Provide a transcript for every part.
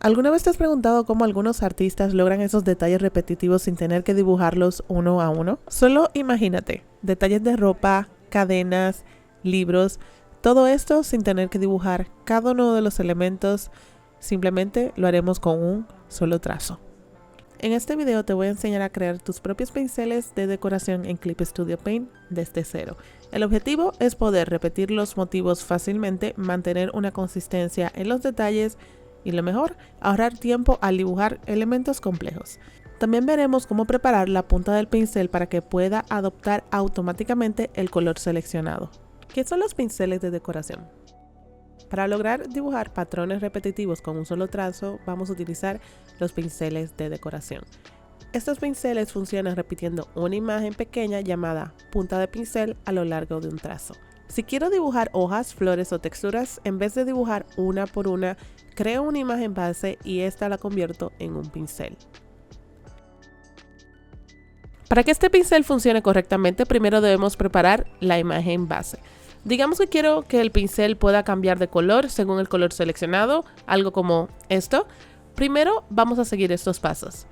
¿Alguna vez te has preguntado cómo algunos artistas logran esos detalles repetitivos sin tener que dibujarlos uno a uno? Solo imagínate, detalles de ropa, cadenas, libros, todo esto sin tener que dibujar cada uno de los elementos, simplemente lo haremos con un solo trazo. En este video te voy a enseñar a crear tus propios pinceles de decoración en Clip Studio Paint desde cero. El objetivo es poder repetir los motivos fácilmente, mantener una consistencia en los detalles y lo mejor, ahorrar tiempo al dibujar elementos complejos. También veremos cómo preparar la punta del pincel para que pueda adoptar automáticamente el color seleccionado. ¿Qué son los pinceles de decoración? Para lograr dibujar patrones repetitivos con un solo trazo, vamos a utilizar los pinceles de decoración. Estos pinceles funcionan repitiendo una imagen pequeña llamada punta de pincel a lo largo de un trazo. Si quiero dibujar hojas, flores o texturas, en vez de dibujar una por una, creo una imagen base y esta la convierto en un pincel. Para que este pincel funcione correctamente, primero debemos preparar la imagen base. Digamos que quiero que el pincel pueda cambiar de color según el color seleccionado, algo como esto. Primero vamos a seguir estos pasos.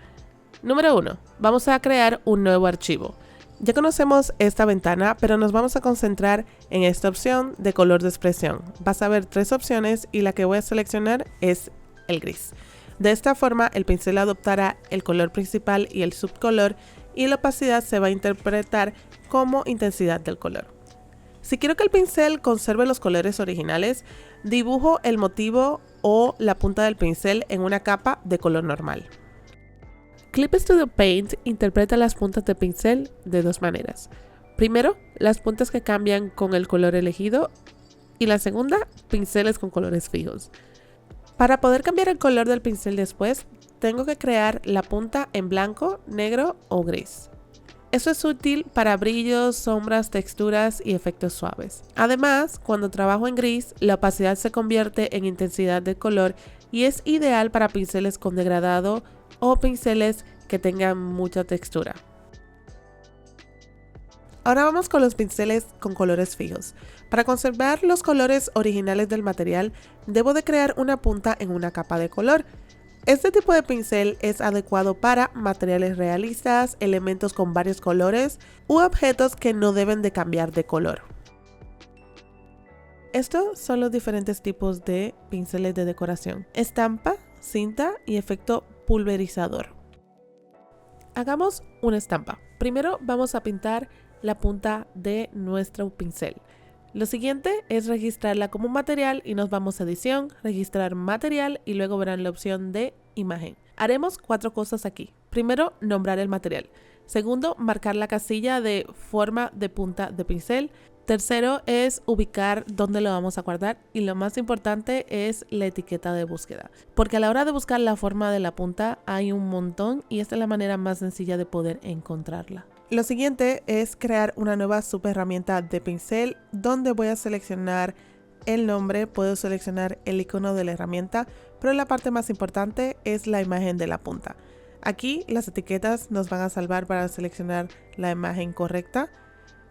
Número 1. Vamos a crear un nuevo archivo. Ya conocemos esta ventana, pero nos vamos a concentrar en esta opción de color de expresión. Vas a ver 3 opciones y la que voy a seleccionar es el gris. De esta forma, el pincel adoptará el color principal y el subcolor y la opacidad se va a interpretar como intensidad del color. Si quiero que el pincel conserve los colores originales, dibujo el motivo o la punta del pincel en una capa de color normal. Clip Studio Paint interpreta las puntas de pincel de dos maneras. Primero, las puntas que cambian con el color elegido y la segunda, pinceles con colores fijos. Para poder cambiar el color del pincel después, tengo que crear la punta en blanco, negro o gris. Esto es útil para brillos, sombras, texturas y efectos suaves. Además, cuando trabajo en gris, la opacidad se convierte en intensidad de color y es ideal para pinceles con degradado o pinceles que tengan mucha textura. Ahora vamos con los pinceles con colores fijos. Para conservar los colores originales del material, debo de crear una punta en una capa de color. Este tipo de pincel es adecuado para materiales realistas, elementos con varios colores u objetos que no deben de cambiar de color. Estos son los diferentes tipos de pinceles de decoración: estampa, cinta y efecto pulverizador. Hagamos una estampa. Primero vamos a pintar la punta de nuestro pincel. Lo siguiente es registrarla como material y nos vamos a edición, registrar material y luego verán la opción de imagen. Haremos 4 cosas aquí. Primero, nombrar el material. Segundo, marcar la casilla de forma de punta de pincel. Tercero es ubicar dónde lo vamos a guardar y lo más importante es la etiqueta de búsqueda, porque a la hora de buscar la forma de la punta hay un montón y esta es la manera más sencilla de poder encontrarla. Lo siguiente es crear una nueva subherramienta de pincel donde voy a seleccionar el nombre, puedo seleccionar el icono de la herramienta, pero la parte más importante es la imagen de la punta. Aquí las etiquetas nos van a salvar para seleccionar la imagen correcta.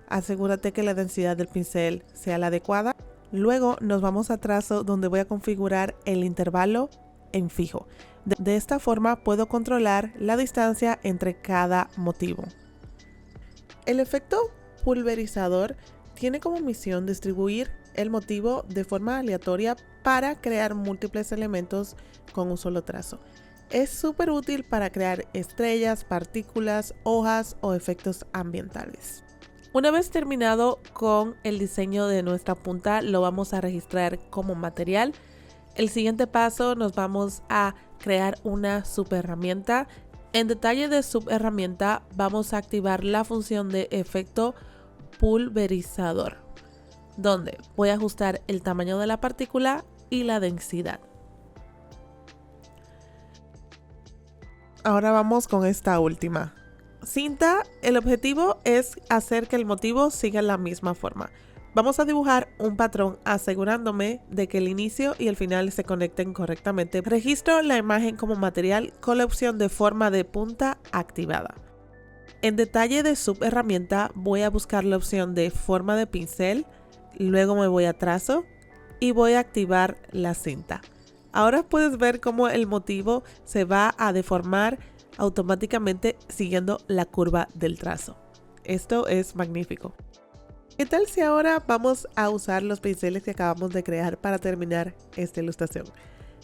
Asegúrate que la densidad del pincel sea la adecuada. Luego nos vamos a trazo donde voy a configurar el intervalo en fijo. De esta forma puedo controlar la distancia entre cada motivo. El efecto pulverizador tiene como misión distribuir el motivo de forma aleatoria para crear múltiples elementos con un solo trazo. Es súper útil para crear estrellas, partículas, hojas o efectos ambientales. Una vez terminado con el diseño de nuestra punta, lo vamos a registrar como material. El siguiente paso nos vamos a crear una subherramienta. En detalle de subherramienta vamos a activar la función de efecto pulverizador, donde voy a ajustar el tamaño de la partícula y la densidad. Ahora vamos con esta última. Cinta, el objetivo es hacer que el motivo siga la misma forma. Vamos a dibujar un patrón asegurándome de que el inicio y el final se conecten correctamente. Registro la imagen como material con la opción de forma de punta activada. En detalle de subherramienta voy a buscar la opción de forma de pincel, luego me voy a trazo y voy a activar la cinta. Ahora puedes ver cómo el motivo se va a deformar automáticamente siguiendo la curva del trazo. Esto es magnífico. ¿Qué tal si ahora vamos a usar los pinceles que acabamos de crear para terminar esta ilustración?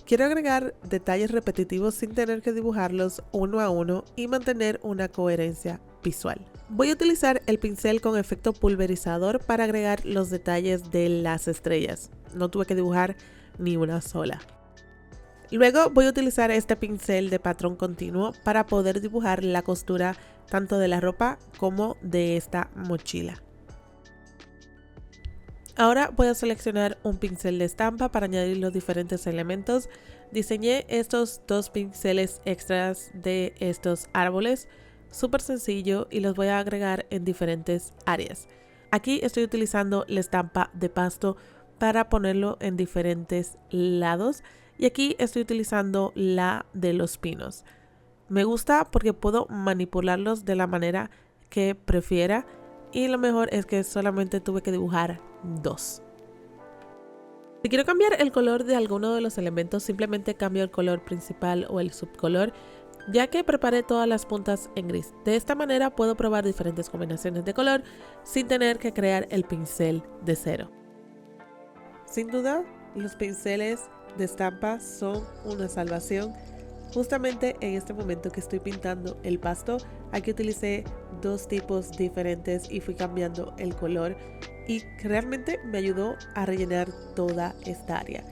Quiero agregar detalles repetitivos sin tener que dibujarlos uno a uno y mantener una coherencia visual. Voy a utilizar el pincel con efecto pulverizador para agregar los detalles de las estrellas. No tuve que dibujar ni una sola. Luego voy a utilizar este pincel de patrón continuo para poder dibujar la costura tanto de la ropa como de esta mochila. Ahora voy a seleccionar un pincel de estampa para añadir los diferentes elementos. Diseñé estos dos pinceles extras de estos árboles, súper sencillo, y los voy a agregar en diferentes áreas. Aquí estoy utilizando la estampa de pasto para ponerlo en diferentes lados y aquí estoy utilizando la de los pinos. Me gusta porque puedo manipularlos de la manera que prefiera y lo mejor es que solamente tuve que dibujar dos. Si quiero cambiar el color de alguno de los elementos, simplemente cambio el color principal o el subcolor, ya que preparé todas las puntas en gris. De esta manera puedo probar diferentes combinaciones de color sin tener que crear el pincel de cero. Sin duda, los pinceles de estampa son una salvación. Justamente en este momento que estoy pintando el pasto, aquí utilicé dos tipos diferentes y fui cambiando el color y realmente me ayudó a rellenar toda esta área.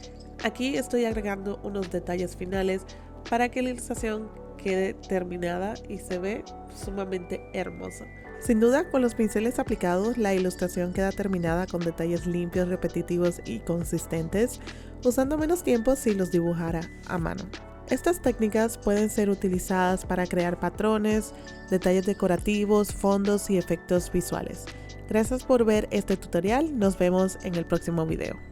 Aquí estoy agregando unos detalles finales para que la ilustración quede terminada y se ve sumamente hermosa. Sin duda, con los pinceles aplicados, la ilustración queda terminada con detalles limpios, repetitivos y consistentes, usando menos tiempo si los dibujara a mano. Estas técnicas pueden ser utilizadas para crear patrones, detalles decorativos, fondos y efectos visuales. Gracias por ver este tutorial, nos vemos en el próximo video.